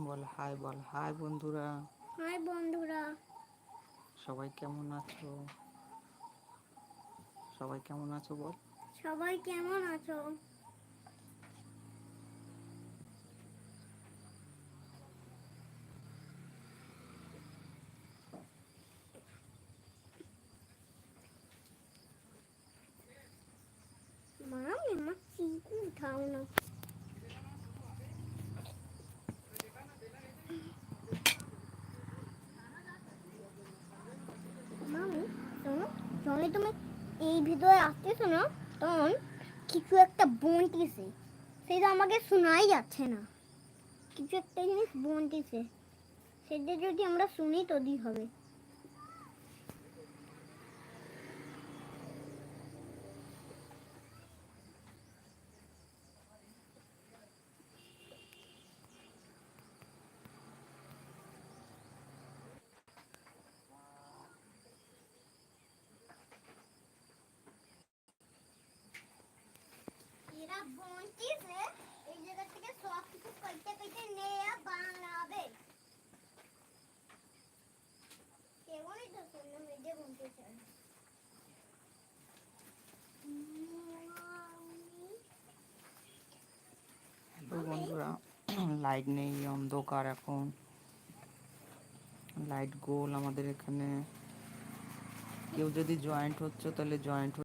বল high, বল high বন্ধুরা। High বন্ধুরা, সবাই কেমন আছো? সবাই কেমন আছো বল। সবাই কেমন আছো? মামি আমার চিকু উঠাও না। মামি শোনো, যখন তুমি এই ভিডিওয়ে আসতেছো না, তখন কিছু একটা বলতেছে, সেটা আমাকে শোনাই যাচ্ছে না। কিছু একটা জিনিস বলতেছে, সেটা যদি আমরা শুনি তবেই হবে। এরা বলতেছে এই জায়গা থেকে সব কিছু কেটে কেটে নিয়ে বানাবে। কেমনই তো শুনলাম এই যে বলতেছে। তো বন্ধুরা, লাইট নেই, অন্ধকার এখন। লাইট গোল আমাদের এখানে। কেউ যদি জয়েন্ট হচ্ছে তাহলে জয়েন্ট